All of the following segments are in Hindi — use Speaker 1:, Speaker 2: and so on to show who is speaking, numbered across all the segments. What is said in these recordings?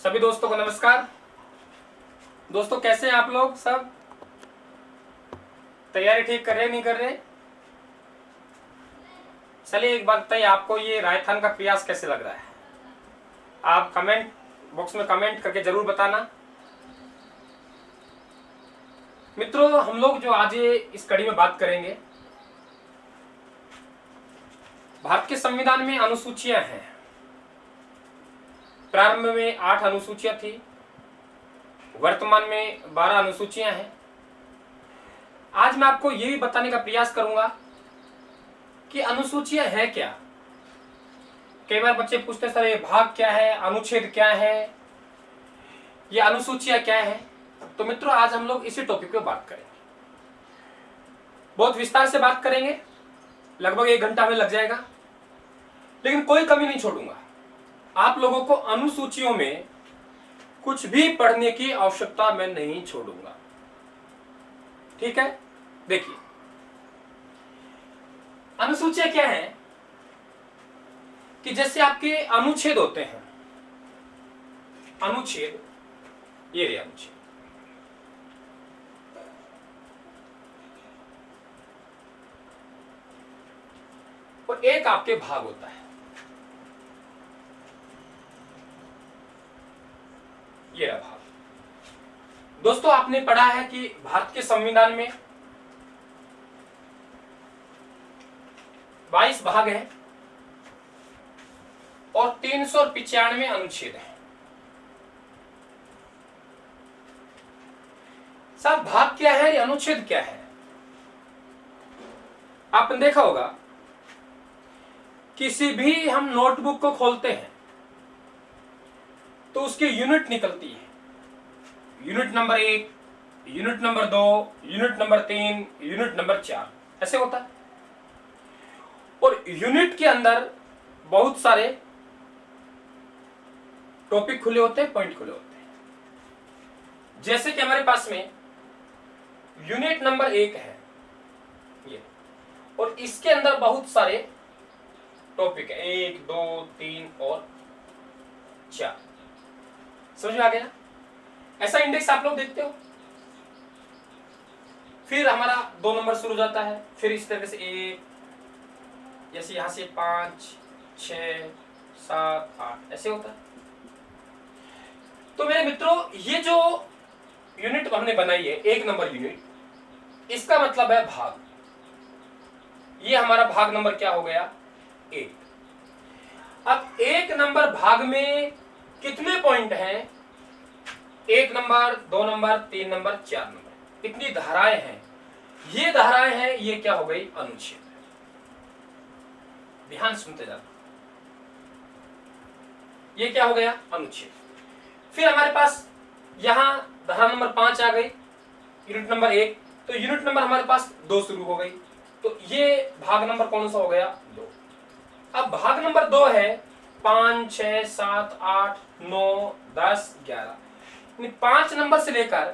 Speaker 1: सभी दोस्तों को नमस्कार। दोस्तों कैसे हैं आप लोग? सब तैयारी ठीक कर रहे नहीं कर रहे? चलिए एक बात बताइए, आपको ये राजस्थान का प्रयास कैसे लग रहा है? आप कमेंट बॉक्स में कमेंट करके जरूर बताना। मित्रों, हम लोग जो आज इस कड़ी में बात करेंगे, भारत के संविधान में अनुसूचियां हैं। प्रारंभ में 8 अनुसूचियां थी, वर्तमान में 12 अनुसूचियां हैं। आज मैं आपको ये भी बताने का प्रयास करूंगा कि अनुसूचियां हैं क्या। कई बार बच्चे पूछते हैं, सर ये भाग क्या है, अनुच्छेद क्या है, ये अनुसूचियां क्या है। तो मित्रों, आज हम लोग इसी टॉपिक पे बात करेंगे, बहुत विस्तार से बात करेंगे। लगभग 1 घंटा में लग जाएगा, लेकिन कोई कमी नहीं छोड़ूंगा। आप लोगों को अनुसूचियों में कुछ भी पढ़ने की आवश्यकता मैं नहीं छोड़ूंगा, ठीक है? देखिए, अनुसूचियां क्या है कि जैसे आपके अनुच्छेद होते हैं, अनुच्छेद, ये रे अनुच्छेद, और एक आपके भाग होता है, ये रहा भाग। दोस्तों, आपने पढ़ा है कि भारत के संविधान में 22 भाग हैं और 395 अनुच्छेद हैं। साहब, भाग क्या है, अनुच्छेद क्या है? आपने देखा होगा, किसी भी हम नोटबुक को खोलते हैं तो उसकी यूनिट निकलती है। Unit number 1, unit number 2, unit number 3, unit number 4, ऐसे होता है। और यूनिट के अंदर बहुत सारे टॉपिक खुले होते हैं, पॉइंट खुले होते हैं। जैसे कि हमारे पास में यूनिट नंबर 1 है ये, और इसके अंदर बहुत सारे टॉपिक है, 1, 2, 3 और 4। समझ में आ गया? ऐसा इंडेक्स आप लोग देखते हो। फिर हमारा 2 नंबर शुरू हो जाता है, फिर इस तरह से 1, जैसे यहां से 5, 6, 7, 8, ऐसे होता है। तो मेरे मित्रों, ये जो यूनिट हमने बनाई है, 1 नंबर यूनिट, इसका मतलब है भाग। ये हमारा भाग नंबर क्या हो गया? 1। अब 1 नंबर भाग में कितने पॉइंट हैं? 1 नंबर, 2 नंबर, 3 नंबर, 4 नंबर, इतनी धाराएं हैं। ये धाराएं हैं, ये क्या हो गई? अनुच्छेद। ध्यान सुनते जाना, ये क्या हो गया? अनुच्छेद। फिर हमारे पास यहां धारा नंबर 5 आ गई, यूनिट नंबर 1, तो यूनिट नंबर हमारे पास 2 शुरू हो गई, तो ये भाग नंबर कौन सा हो गया? 2। अब भाग नंबर 2 है 5, 6, 7, 8, 9, 10, 11। 5 नंबर से लेकर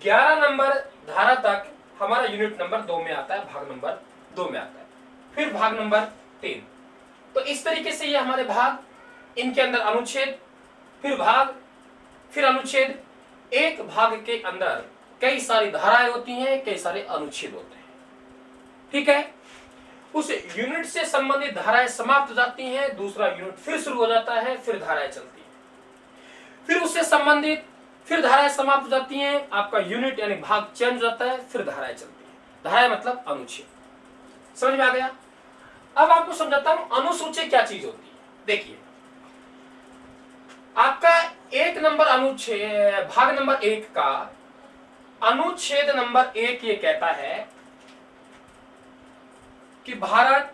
Speaker 1: 11 नंबर धारा तक हमारा यूनिट नंबर 2 में आता है, भाग नंबर 2 में आता है। फिर भाग नंबर 3। तो इस तरीके से ये हमारे भाग, इनके अंदर अनुच्छेद, फिर भाग, फिर अनुच्छेद। एक भाग के अंदर कई सारी धाराएं होती हैं, कई सारे अनुच्छेद होते हैं, ठीक है? उस यूनिट से संबंधित धाराएं समाप्त हो जाती हैं, दूसरा यूनिट फिर शुरू हो जाता है, फिर धाराएं चलती हैं। फिर उससे संबंधित फिर धाराएं समाप्त हो जाती हैं, आपका यूनिट यानी भाग चेंज हो जाता है, फिर धाराएं चलती हैं। धाराएं मतलब अनुच्छेद। समझ में आ गया? अब आपको समझाता हूं अनुसूची क्या चीज होती है। देखिए, आपका 1 नंबर अनुच्छेद, भाग नंबर 1 का अनुच्छेद नंबर 1 ये कहता है कि भारत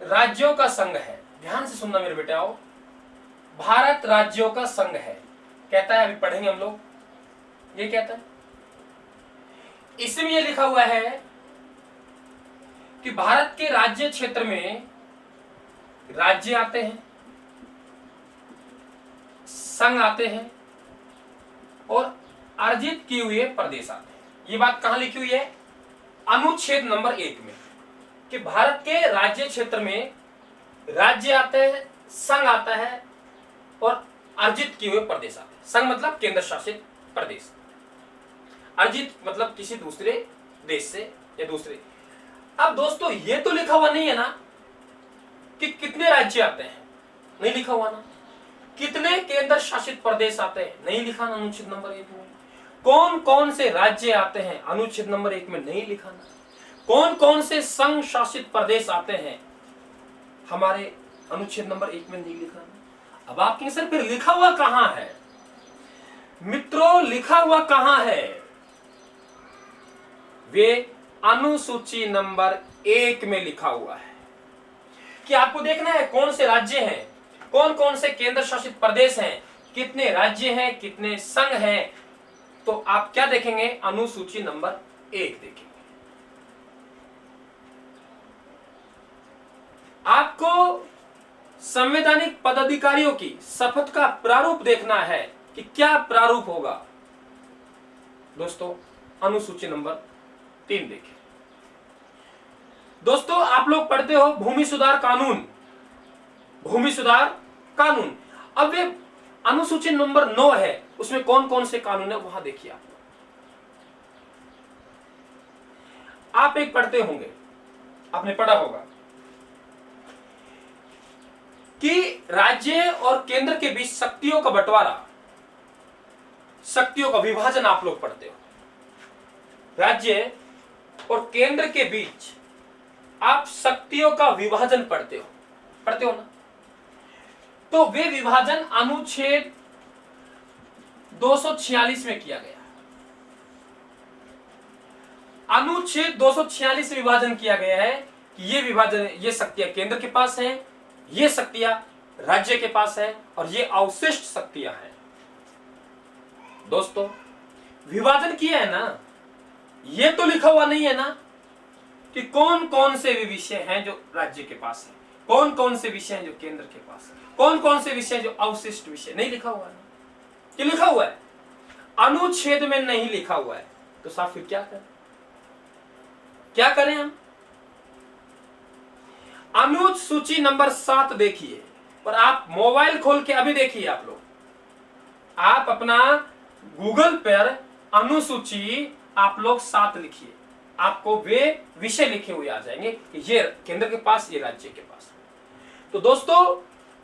Speaker 1: राज्यों का संघ है। ध्यान से सुनना मेरे बेटाओ, भारत राज्यों का संघ है, कहता है। अभी पढ़ेंगे हम लोग, ये कहता है। इसमें ये लिखा हुआ है कि भारत के राज्य क्षेत्र में राज्य आते हैं, संघ आते हैं और अर्जित किए हुए प्रदेश आते हैं। ये बात कहां लिखी हुई है? अनुच्छेद नंबर 1 में, कि भारत के राज्य क्षेत्र में राज्य आते हैं, संघ आता है और अर्जित किए हुए प्रदेश आते हैं। संघ मतलब केंद्र शासित प्रदेश, अर्जित मतलब किसी दूसरे देश से या दूसरे। अब दोस्तों ये तो लिखा हुआ नहीं है ना कि कितने राज्य आते हैं, नहीं लिखा हुआ ना। कितने केंद्र शासित प्रदेश आते हैं, नहीं लिखा ना अनुच्छेद नंबर 1 में। कौन कौन से राज्य आते हैं, अनुच्छेद नंबर 1 में नहीं लिखा ना। कौन कौन से संघ शासित प्रदेश आते हैं, हमारे अनुच्छेद नंबर 1 में नहीं लिखा ना। अब आप कहेंगे सर फिर लिखा हुआ कहां है? मित्रों लिखा हुआ कहां है? वे अनुसूची नंबर 1 में लिखा हुआ है कि आपको देखना है कौन से राज्य हैं, कौन कौन से केंद्र शासित प्रदेश हैं, कितने राज्य हैं, कितने संघ हैं। तो आप क्या देखेंगे? अनुसूची नंबर 1 देखेंगे। आपको संवैधानिक पदाधिकारियों की शपथ का प्रारूप देखना है कि क्या प्रारूप होगा। दोस्तों अनुसूची नंबर 3 देखें। दोस्तों आप लोग पढ़ते हो भूमि सुधार कानून, भूमि सुधार कानून। अब ये अनुसूची नंबर 9 है, उसमें कौन कौन से कानून है वहां देखिए। आप एक पढ़ते होंगे, आपने पढ़ा होगा कि राज्य और केंद्र के बीच शक्तियों का बंटवारा, शक्तियों का विभाजन आप लोग पढ़ते हो। राज्य और केंद्र के बीच आप शक्तियों का विभाजन पढ़ते हो ना। तो वे विभाजन अनुच्छेद 246 में किया गया। अनुच्छेद 246 में विभाजन किया गया है कि ये विभाजन, ये शक्तियां केंद्र के पास हैं, ये शक्तियां राज्य के पास है और ये अवशिष्ट शक्तियां हैं। दोस्तों विभाजन किया है ना, ये तो लिखा हुआ नहीं है ना कि कौन कौन से विषय हैं जो राज्य के पास है, कौन कौन से विषय हैं जो केंद्र के पास है, कौन कौन से विषय जो अवशिष्ट विषय, नहीं लिखा हुआ है ना। कि लिखा हुआ है, अनुच्छेद में नहीं लिखा हुआ है, तो साहब फिर क्या करें? क्या करें हम? अनुसूची नंबर 7 देखिए, और आप मोबाइल खोल के अभी देखिए। आप लोग आप अपना गूगल पर अनुसूची आप लोग 7 लिखिए, आपको वे विषय लिखे हुए आ जाएंगे कि ये केंद्र के पास, ये राज्य के पास। तो दोस्तों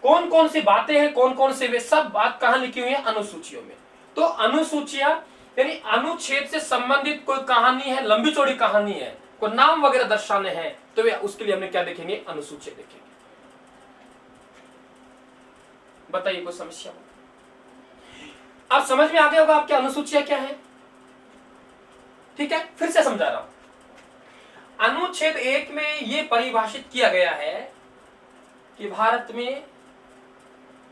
Speaker 1: कौन कौन सी बातें हैं, कौन कौन से वे सब बात कहां लिखी हुई है? अनुसूचियों में। तो अनुसूचियां यानी अनुच्छेद से संबंधित कोई कहानी है, लंबी चौड़ी कहानी है, कोई नाम वगैरह दर्शाने हैं, तो वे उसके लिए हमने क्या देखेंगे? अनुसूचियां देखेंगे। बताइए कोई समस्या हो? आप समझ में आ गया होगा आपकी अनुसूचियां क्या है। ठीक है, फिर से समझा रहा हूं। अनुच्छेद 1 में यह परिभाषित किया गया है कि भारत में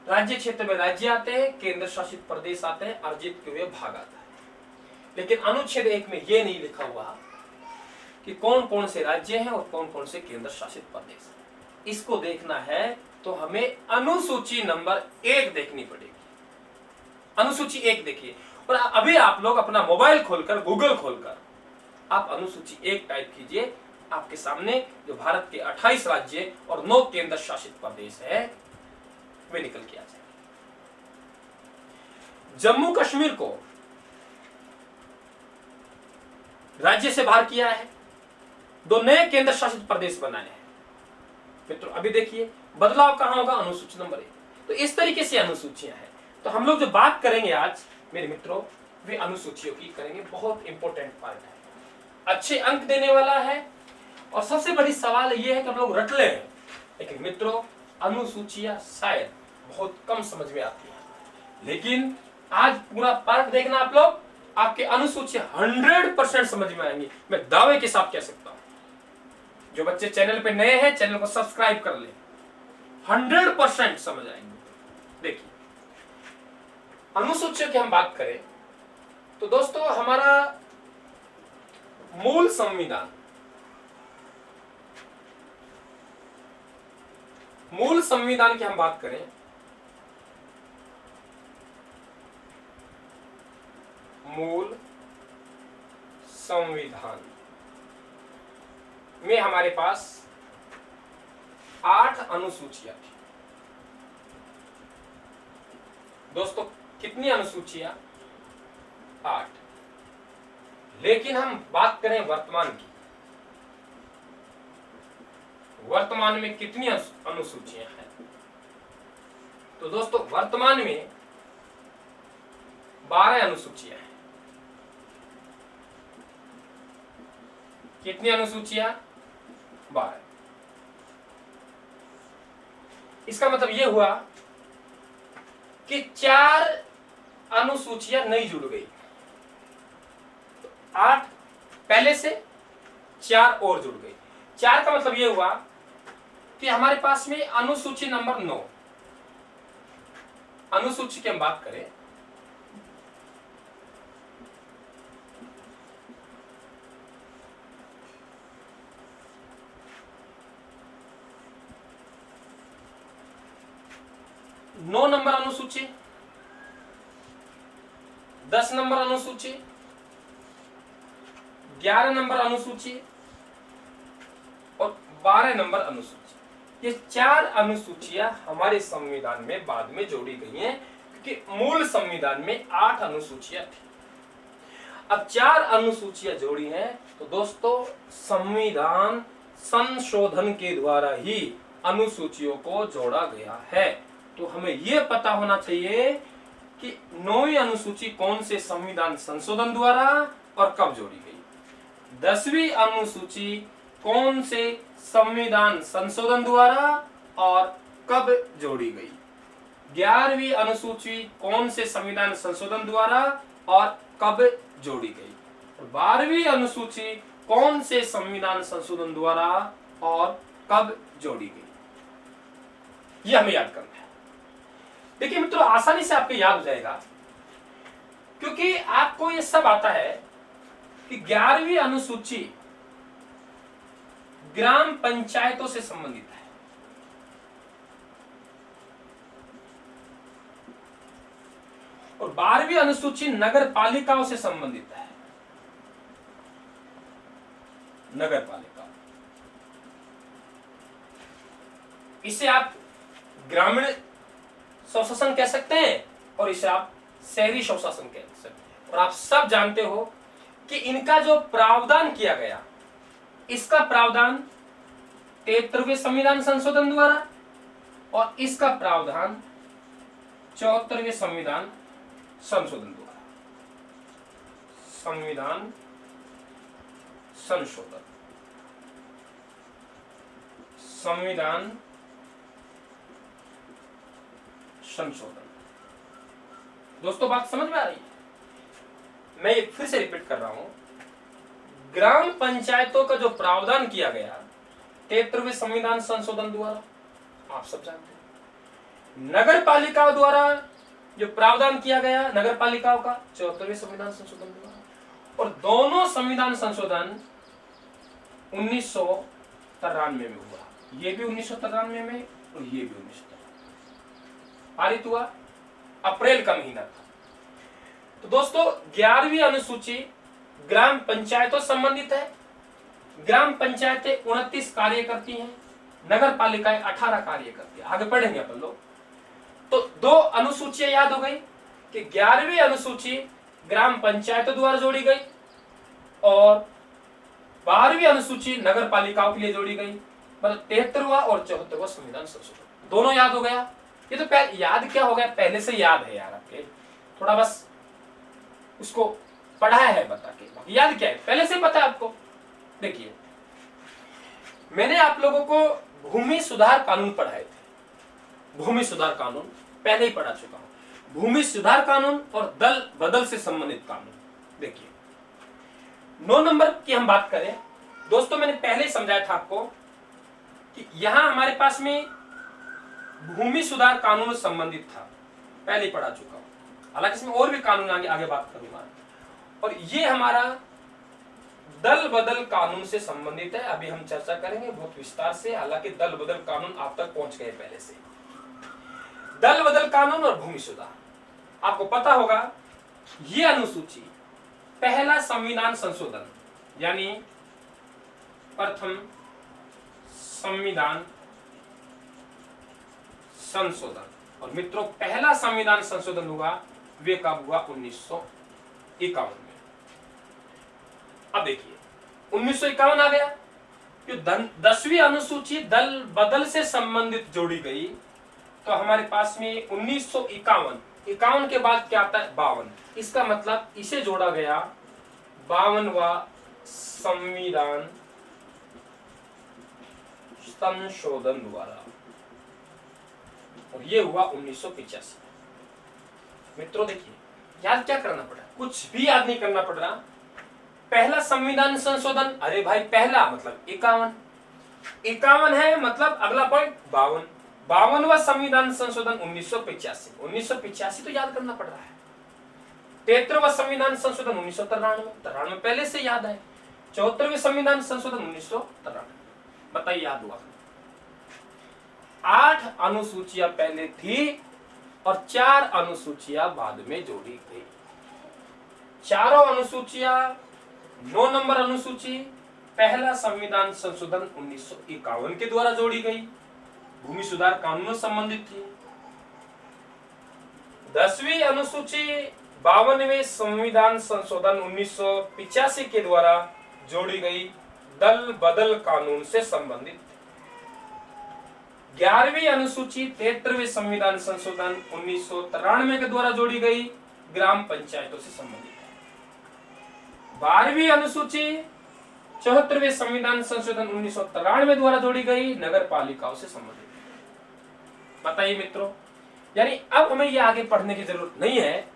Speaker 1: राज्य क्षेत्र में राज्य आते हैं, केंद्र शासित प्रदेश आते हैं, अर्जित के हुए भाग आता है। लेकिन अनुच्छेद 1 में यह नहीं लिखा हुआ कि कौन कौन से राज्य हैं और कौन कौन से केंद्र शासित प्रदेश हैं। इसको देखना है तो हमें अनुसूची नंबर 1 देखनी पड़ेगी। अनुसूची 1 देखिए, और अभी आप लोग अपना मोबाइल खोलकर, गूगल खोलकर आप अनुसूची 1 टाइप कीजिए। आपके सामने जो भारत के 28 राज्य और 9 केंद्र शासित प्रदेश है वे निकल के आ जाएंगे। जम्मू कश्मीर को राज्य से बाहर किया है, 2 नए केंद्र शासित प्रदेश बनाए हैं। मित्रों अभी देखिए बदलाव कहां होगा? अनुसूची नंबर 1। तो इस तरीके से अनुसूचियां हैं। तो हम लोग जो बात करेंगे आज मेरे मित्रों, वे अनुसूचियों की करेंगे। बहुत इंपॉर्टेंट पार्ट है, अच्छे अंक देने वाला है, और सबसे बड़ी सवाल यह है कि हम लोग रट ले। लेकिन मित्रों अनुसूचियां शायद बहुत कम समझ में आती है, लेकिन आज पूरा पार्ट देखना आप लोग, आपके अनुसूचियां 100% समझ में आएंगी। मैं दावे के साथ कह सकता हूं। जो बच्चे चैनल पे नए हैं, चैनल को सब्सक्राइब कर ले, 100% समझ आएंगे। देखिए अनुसूचियों की हम बात करें तो दोस्तों हमारा मूल संविधान, मूल संविधान की हम बात करें, मूल संविधान में हमारे पास 8 अनुसूचियां थी। दोस्तों कितनी अनुसूचियां? 8। लेकिन हम बात करें वर्तमान की, वर्तमान में कितनी अनुसूचियां हैं? तो दोस्तों वर्तमान में 12 अनुसूचियां हैं। कितनी अनुसूचियां? 12। इसका मतलब यह हुआ कि 4 अनुसूचियां नई जुड़ गई। 8 पहले से, 4 और जुड़ गई। 4 का मतलब यह हुआ कि हमारे पास में अनुसूची नंबर 9, अनुसूची की हम बात करें, नौ नंबर अनुसूची, 10 नंबर अनुसूची, 11 नंबर अनुसूची और 12 नंबर अनुसूची। ये 4 अनुसूचियां हमारे संविधान में बाद में जोड़ी गई हैं, क्योंकि मूल संविधान में 8 अनुसूचियां थी। अब 4 अनुसूचियां जोड़ी हैं, तो दोस्तों संविधान संशोधन के द्वारा ही अनुसूचियों को जोड़ा गया है। तो हमें यह पता होना चाहिए कि 9वीं अनुसूची कौन से संविधान संशोधन द्वारा और कब जोड़ी गई, 10वीं अनुसूची कौन से संविधान संशोधन द्वारा और कब जोड़ी गई, 11वीं अनुसूची कौन से संविधान संशोधन द्वारा और कब जोड़ी गई, और 12वीं अनुसूची कौन से संविधान संशोधन द्वारा और कब जोड़ी गई। यह हमें याद करना है। देखिए मित्रों, आसानी से आपको याद हो जाएगा, क्योंकि आपको यह सब आता है कि 11वीं अनुसूची ग्राम पंचायतों से संबंधित है। और 12वीं अनुसूची नगर पालिकाओं से संबंधित है। नगर पालिका, इसे आप ग्रामीण स्वशासन कह सकते हैं और इसे आप शहरी स्वशासन कह सकते हैं। और आप सब जानते हो कि इनका जो प्रावधान किया गया, इसका प्रावधान 73वें संविधान संशोधन द्वारा और इसका प्रावधान 74वें संविधान संशोधन द्वारा। संविधान संशोधन, संविधान संशोधन। दोस्तों बात समझ में आ रही है? मैं ये फिर से रिपीट कर रहा हूं, ग्राम पंचायतों का जो प्रावधान किया गया 73वें संविधान संशोधन द्वारा, आप सब जानते हैं। नगर पालिकाओं द्वारा जो प्रावधान किया गया नगर पालिकाओं का 74वें संविधान संशोधन द्वारा। और दोनों संविधान संशोधन 1993 में हुआ। ये भी 1993 में और ये भी 1993 पारित हुआ, अप्रैल का महीना था। तो दोस्तों 11वीं अनुसूची ग्राम पंचायतों संबंधित है। ग्राम पंचायतें 29 कार्य करती हैं, नगर पालिकाएं 18 कार्य करती है। आगे पढ़ेंगे अपन लोग। तो 2 अनुसूचियां याद हो गई कि 11वीं अनुसूची ग्राम पंचायतों द्वारा जोड़ी गई और 12वीं अनुसूची नगर पालिकाओं के लिए जोड़ी गई। मतलब 73वां और 74वां संविधान संशोधन दोनों याद हो गया। ये तो याद क्या हो गया, पहले से याद है यार आपके, थोड़ा बस उसको पढ़ाया है बता के, याद क्या है पहले से पता है आपको। देखिए मैंने आप लोगों को भूमि सुधार कानून पढ़ाए थे, भूमि सुधार कानून पहले ही पढ़ा चुका हूं। भूमि सुधार कानून और दल बदल से संबंधित कानून। देखिए 9 नंबर की हम बात करें दोस्तों, मैंने पहले ही समझाया था आपको कि यहां हमारे पास में भूमि सुधार कानून संबंधित था, पहले ही पढ़ा चुका हूं। हालांकि इसमें और भी कानून आगे बात करूंगा। और ये हमारा दल बदल कानून से संबंधित है, अभी हम चर्चा करेंगे बहुत विस्तार से। हालांकि दल बदल कानून आप तक पहुंच गए पहले से। दल बदल कानून और भूमि सुधार, आपको पता होगा ये अनुसूची पहला संविधान संशोधन यानी प्रथम संविधान संशोधन और मित्रों पहला संविधान संशोधन हुआ वे कब हुआ? 1951 में। अब देखिए 1951 आ गया, जो 10वीं अनुसूची दल बदल से संबंधित जोड़ी गई, तो हमारे पास में 1951 के बाद क्या आता है? 52। इसका मतलब इसे जोड़ा गया 52वां संविधान संशोधन द्वारा, और ये हुआ 1985। मित्रों देखिए याद क्या करना पड़ा, कुछ भी याद नहीं करना पड़ रहा। पहला संविधान संशोधन, अरे भाई पहला मतलब 51 है, मतलब अगला पॉइंट 52। 52वां संविधान संशोधन 1985 तो याद करना पड़ रहा है। 73वां संविधान संशोधन 1993 पहले से याद है। 74वें संविधान संशोधन 1993, बताइए याद हुआ? 8 अनुसूचियां पहले थी और 4 अनुसूचियां बाद में जोड़ी गई। चारों अनुसूचियां 9 नंबर अनुसूची पहला संविधान संशोधन 1951 के द्वारा जोड़ी गई, भूमि सुधार कानूनों संबंधित थी। 10वीं अनुसूची 52वें संविधान संशोधन 1985 के द्वारा जोड़ी गई, दल बदल कानून से संबंधित। 11वीं अनुसूची 73वें संविधान संशोधन 1993 के द्वारा जोड़ी गई, ग्राम पंचायतों से संबंधित है। 12वीं अनुसूची 74वें संविधान संशोधन 1993 द्वारा जोड़ी गई, नगर पालिकाओं से संबंधित है। बताइए मित्रों, यानी अब हमें ये आगे पढ़ने की जरूरत नहीं है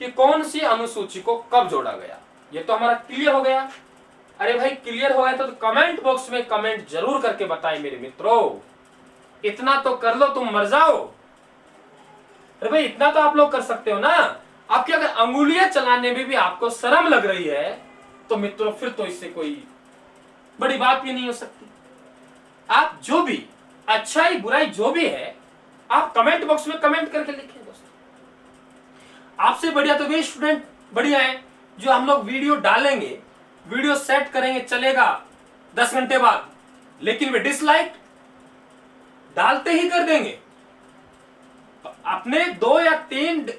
Speaker 1: कि कौन सी अनुसूची को कब जोड़ा गया, ये तो हमारा क्लियर हो गया। अरे भाई क्लियर हो गया तो कमेंट बॉक्स में कमेंट जरूर करके बताएं मेरे मित्रों, इतना तो कर लो तुम मर जाओ। अरे भाई इतना तो आप लोग कर सकते हो ना। आपकी अगर अंगुलियां चलाने में भी आपको शर्म लग रही है तो मित्रों फिर तो इससे कोई बड़ी बात भी नहीं हो सकती। आप जो भी अच्छाई बुराई जो भी है आप कमेंट बॉक्स में कमेंट करके लिखें दोस्तों। आपसे बढ़िया तो वे स्टूडेंट बढ़िया है जो हम लोग वीडियो डालेंगे, वीडियो सेट करेंगे, चलेगा 10 घंटे बाद, लेकिन वे डिसलाइक डालते ही कर देंगे। तो अपने 2 या 3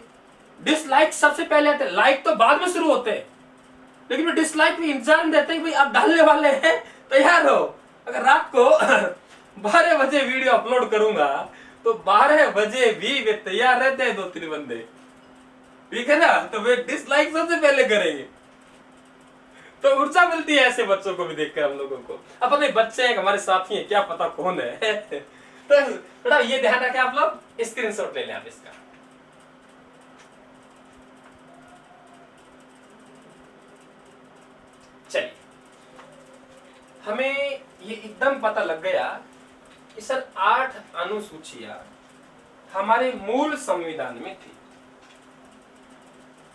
Speaker 1: डिसलाइक सबसे पहले आते हैं, लाइक तो बाद में शुरू होते हैं, लेकिन वे डिसलाइक भी इंतजार देते हैं कि भाई आप डालने वाले हैं, तैयार हो। अगर रात को 12 बजे वीडियो अपलोड करूंगा तो 12 बजे भी वे तैयार रहते हैं 2-3 बंदे, ठीक है ना। तो वे डिसलाइक सबसे पहले करेंगे, तो ऊर्जा मिलती है ऐसे बच्चों को भी देखकर हम लोगों को। अपने बच्चे हैं, हमारे साथी हैं, क्या पता कौन है। तो थोड़ा ये ध्यान रखें आप लोग, स्क्रीनशॉट ले लें आप इसका। चलिए हमें ये एकदम पता लग गया कि सर 8 अनुसूचियां हमारे मूल संविधान में थी।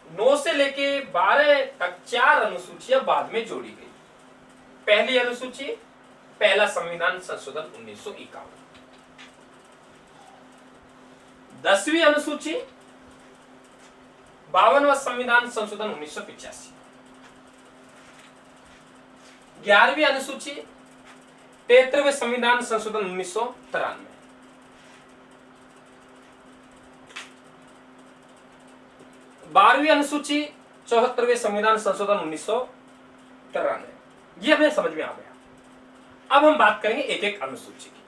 Speaker 1: 9 से लेके 12 तक 4 अनुसूचियां बाद में जोड़ी गई। पहली अनुसूची पहला संविधान संशोधन 1951। 10वीं अनुसूची 52वां संविधान संशोधन 1985। 11वीं अनुसूची 73वें संविधान संशोधन 1993। 12वीं अनुसूची 74वें संविधान संशोधन 1993। ये हमें समझ में आ गया। अब हम बात करेंगे एक एक अनुसूची की,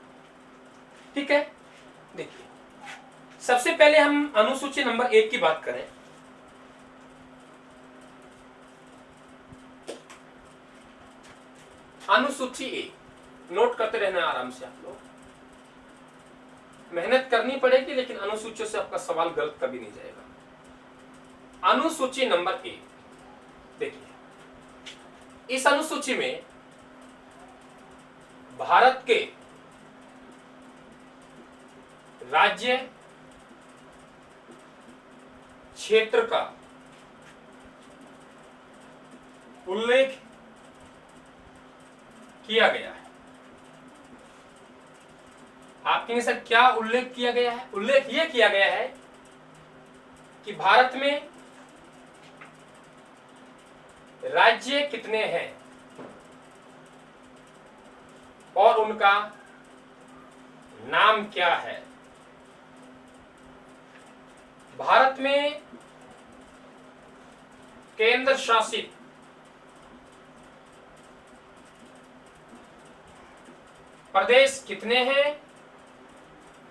Speaker 1: ठीक है। देखिए सबसे पहले हम अनुसूची नंबर 1 की बात करें। अनुसूची 1 नोट करते रहना आराम से, आप लोग मेहनत करनी पड़ेगी, लेकिन अनुसूचियों से आपका सवाल गलत कभी नहीं जाएगा। अनुसूची नंबर 1 देखिए, इस अनुसूची में भारत के राज्य क्षेत्र का उल्लेख किया गया है। आप कहेंगे सर क्या उल्लेख किया गया है? उल्लेख यह किया गया है कि भारत में राज्य कितने हैं और उनका नाम क्या है, भारत में केंद्र शासित प्रदेश कितने हैं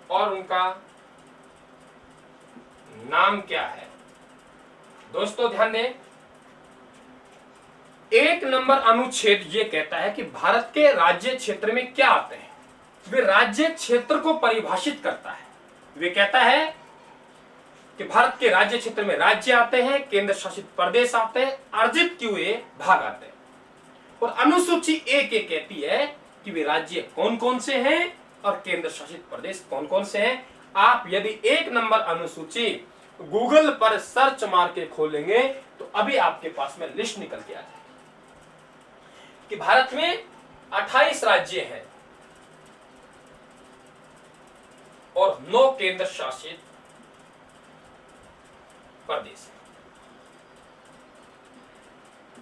Speaker 1: और उनका नाम क्या है? दोस्तों ध्यान दें, 1 नंबर अनुच्छेद ये कहता है कि भारत के राज्य क्षेत्र में क्या आते हैं। वे राज्य क्षेत्र को परिभाषित करता है। वे कहता है कि भारत के राज्य क्षेत्र में राज्य आते हैं, केंद्र शासित प्रदेश आते हैं, अर्जित किए हुए भाग आते हैं। और अनुसूची एक ये कहती है कि वे राज्य कौन कौन से हैं और केंद्र शासित प्रदेश कौन कौन से हैं। आप यदि 1 नंबर अनुसूची गूगल पर सर्च मार के खोलेंगे तो अभी आपके पास में लिस्ट निकल के आ जाएगी कि भारत में 28 राज्य हैं और 9 केंद्र शासित प्रदेश है।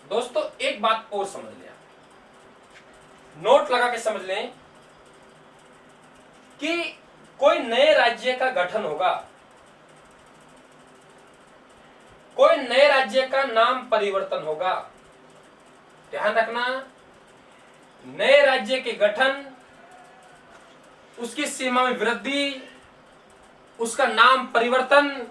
Speaker 1: दोस्तों एक बात और समझ लें, नोट लगा के समझ लें कि कोई नए राज्य का गठन होगा, कोई नए राज्य का नाम परिवर्तन होगा। ध्यान रखना, नए राज्य के गठन, उसकी सीमा में वृद्धि, उसका नाम परिवर्तन,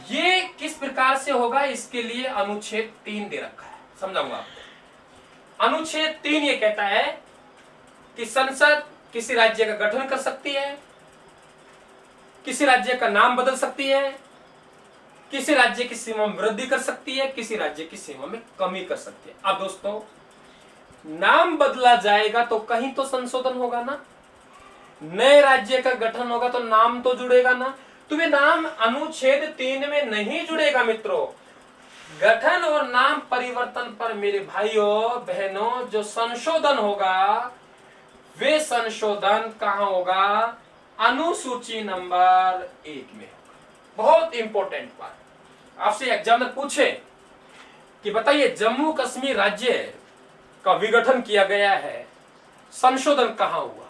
Speaker 1: ये किस प्रकार से होगा इसके लिए अनुच्छेद 3 दे रखा है, समझाऊंगा आपको। अनुच्छेद 3 ये कहता है कि संसद किसी राज्य का गठन कर सकती है, किसी राज्य का नाम बदल सकती है, किसी राज्य की सीमा में वृद्धि कर सकती है, किसी राज्य की सीमा में कमी कर सकती है। अब दोस्तों नाम बदला जाएगा तो कहीं तो संशोधन होगा ना, नए राज्य का गठन होगा तो नाम तो जुड़ेगा ना। तो वे नाम अनुच्छेद 3 में नहीं जुड़ेगा मित्रों। गठन और नाम परिवर्तन पर मेरे भाइयों बहनों जो संशोधन होगा वे संशोधन कहां होगा? अनुसूची नंबर 1 में होगा। बहुत इंपॉर्टेंट बात, आपसे एग्जामिनर पूछे कि बताइए जम्मू कश्मीर राज्य का विघटन किया गया है, संशोधन कहां हुआ?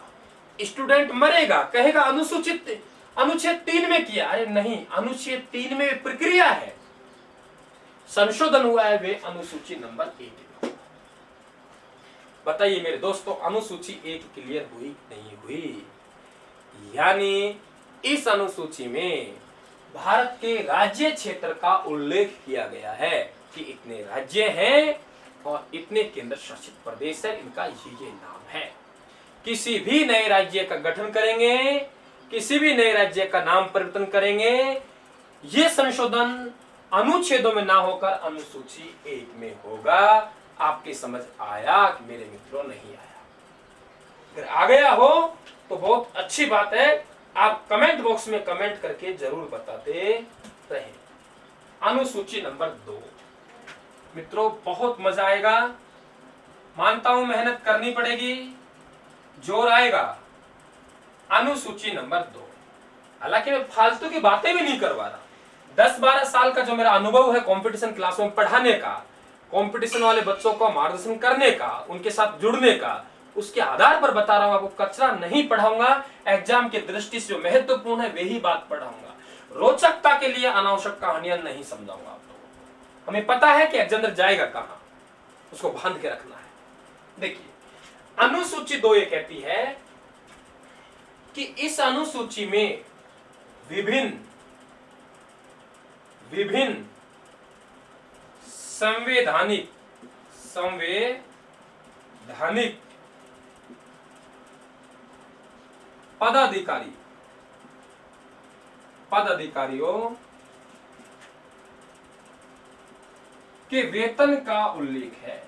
Speaker 1: स्टूडेंट मरेगा, कहेगा अनुच्छेद 3 में किया। अरे नहीं, अनुच्छेद 3 में प्रक्रिया है, संशोधन हुआ है वे अनुसूची नंबर 1 में। बताइए मेरे दोस्तों अनुसूची 1 क्लियर हुई नहीं हुई? यानी इस अनुसूची में भारत के राज्य क्षेत्र का उल्लेख किया गया है कि इतने राज्य हैं और इतने केंद्र शासित प्रदेश है, इनका ये नाम है। किसी भी नए राज्य का गठन करेंगे, किसी भी नए राज्य का नाम परिवर्तन करेंगे, ये संशोधन अनुच्छेदों में ना होकर अनुसूची 1 में होगा। आपकी समझ आया कि मेरे मित्रों नहीं आया? अगर आ गया हो तो बहुत अच्छी बात है, आप कमेंट बॉक्स में कमेंट करके जरूर बताते रहें। अनुसूची नंबर 2 मित्रों बहुत मजा आएगा, मानता हूं मेहनत करनी पड़ेगी, जोर आएगा। अनुसूची नंबर 2, हालांकि मैं फालतू की बातें भी नहीं करवा रहा। 10-12 साल का जो मेरा अनुभव है कंपटीशन क्लास में पढ़ाने का, कंपटीशन वाले बच्चों को मार्गदर्शन करने का, उनके साथ जुड़ने का, उसके आधार पर बता रहा हूं। आपको कचरा नहीं पढ़ाऊंगा, एग्जाम की दृष्टि से जो महत्वपूर्ण है वही बात पढ़ाऊंगा। रोचकता के लिए अनावश्यक कहानियां नहीं समझाऊंगा आप लोगों को। हमें पता है कि एग्जामिनर जाएगा कहां, उसको बांध के रखना है। देखिए अनुसूची 2 ये कहती है कि इस अनुसूची में विभिन्न संवैधानिक पदाधिकारियों के वेतन का उल्लेख है,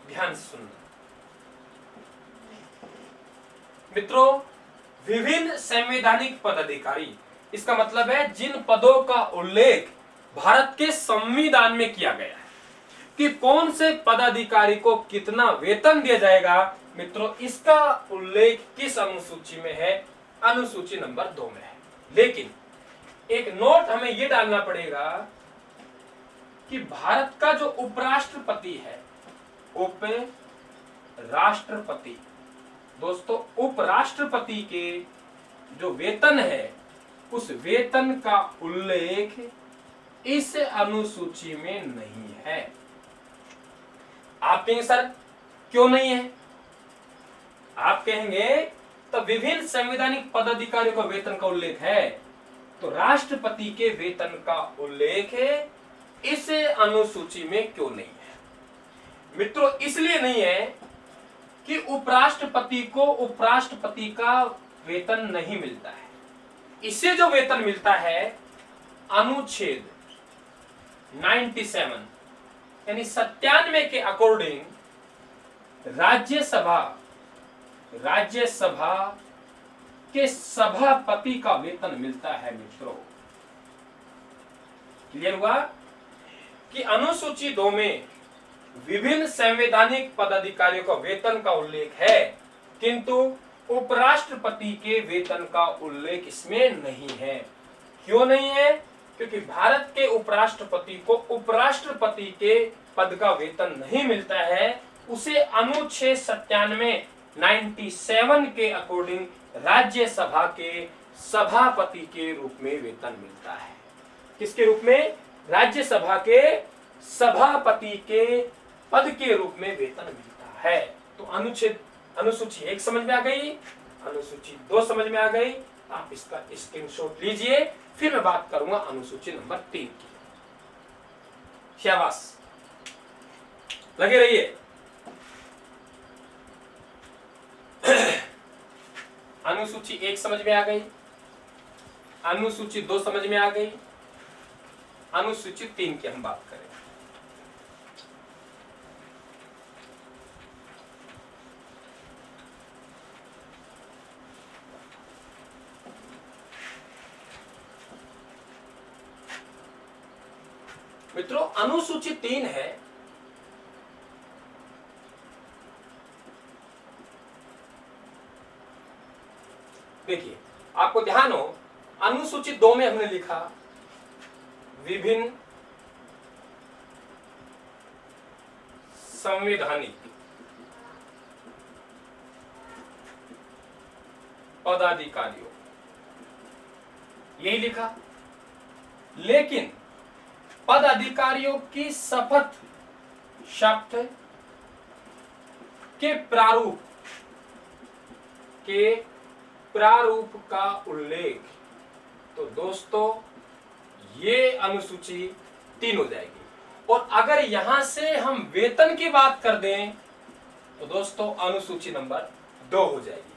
Speaker 1: ध्यान से सुनना मित्रों। विभिन्न संवैधानिक पदाधिकारी, इसका मतलब है जिन पदों का उल्लेख भारत के संविधान में किया गया है कि कौन से पदाधिकारी को कितना वेतन दिया जाएगा। मित्रों इसका उल्लेख किस अनुसूची में है? अनुसूची नंबर 2 में है। लेकिन एक नोट हमें यह डालना पड़ेगा कि भारत का जो उपराष्ट्रपति है, राष्ट्रपति, दोस्तों उपराष्ट्रपति के जो वेतन है उस वेतन का उल्लेख इस अनुसूची में नहीं है। आप कहेंगे सर क्यों नहीं है? आप कहेंगे तो विभिन्न संवैधानिक पदाधिकारियों का वेतन का उल्लेख है, तो राष्ट्रपति के वेतन का उल्लेख इस अनुसूची में क्यों नहीं है? मित्रों इसलिए नहीं है कि उपराष्ट्रपति को उपराष्ट्रपति का वेतन नहीं मिलता है। इससे जो वेतन मिलता है अनुच्छेद 97 यानी 97 के अकॉर्डिंग राज्यसभा के सभापति का वेतन मिलता है। मित्रों क्लियर हुआ कि अनुसूची 2 में विभिन्न संवैधानिक पदाधिकारियों का वेतन का उल्लेख है, किंतु उपराष्ट्रपति के वेतन का उल्लेख इसमें नहीं है। क्यों नहीं है? क्योंकि भारत के उपराष्ट्रपति को उपराष्ट्रपति के पद का वेतन नहीं मिलता है, उसे अनुच्छेद 97 के अकॉर्डिंग राज्यसभा के सभापति के रूप में वेतन मिलता है। किसके रूप में? राज्यसभा के सभापति के पद के रूप में वेतन मिलता है। तो अनुसूची 1 समझ में आ गई, अनुसूची 2 समझ में आ गई। आप इसका स्क्रीनशॉट लीजिए, फिर मैं बात करूंगा अनुसूची नंबर 3 की। शाबाश, लगे रहिए। अनुसूची 1 समझ में आ गई, अनुसूची 2 समझ में आ गई, अनुसूची 3 की हम बात करें। मित्रों अनुसूची 3 है देखिए, आपको ध्यान हो अनुसूची 2 में हमने लिखा विभिन्न संवैधानिक पदाधिकारियों, यही लिखा। लेकिन पदाधिकारियों की शपथ शब्द के प्रारूप का उल्लेख, तो दोस्तों ये अनुसूची 3 हो जाएगी। और अगर यहां से हम वेतन की बात कर दें तो दोस्तों अनुसूची नंबर 2 हो जाएगी।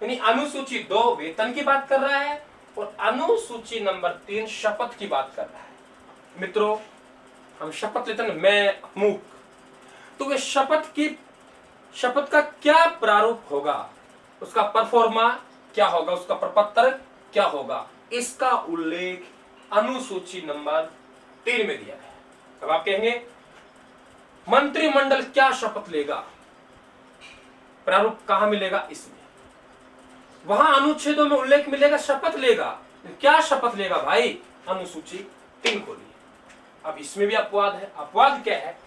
Speaker 1: यानी अनुसूची 2 वेतन की बात कर रहा है और अनुसूची नंबर 3 शपथ की बात कर रहा है। मित्रों हम शपथ लेते हैं, मैं अमुक, तो वे शपथ का क्या प्रारूप होगा, उसका परफॉर्मा क्या होगा, उसका प्रपत्र क्या होगा, इसका उल्लेख अनुसूची नंबर 3 में दिया है। अब आप कहेंगे मंत्रिमंडल क्या शपथ लेगा, प्रारूप कहां मिलेगा? इसमें वहां अनुच्छेदों में उल्लेख मिलेगा शपथ लेगा, क्या शपथ लेगा भाई? अनुसूची 3 को लिए। अब इसमें भी अपवाद है। अपवाद क्या है?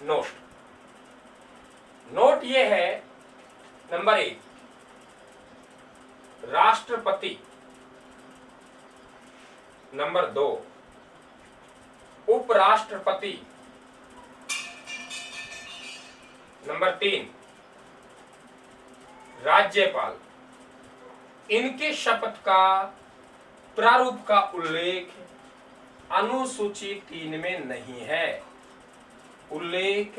Speaker 1: नोट ये है नंबर 1 राष्ट्रपति, नंबर 2 उपराष्ट्रपति, नंबर 3 राज्यपाल। इनके शपथ का प्रारूप का उल्लेख अनुसूची 3 में नहीं है, उल्लेख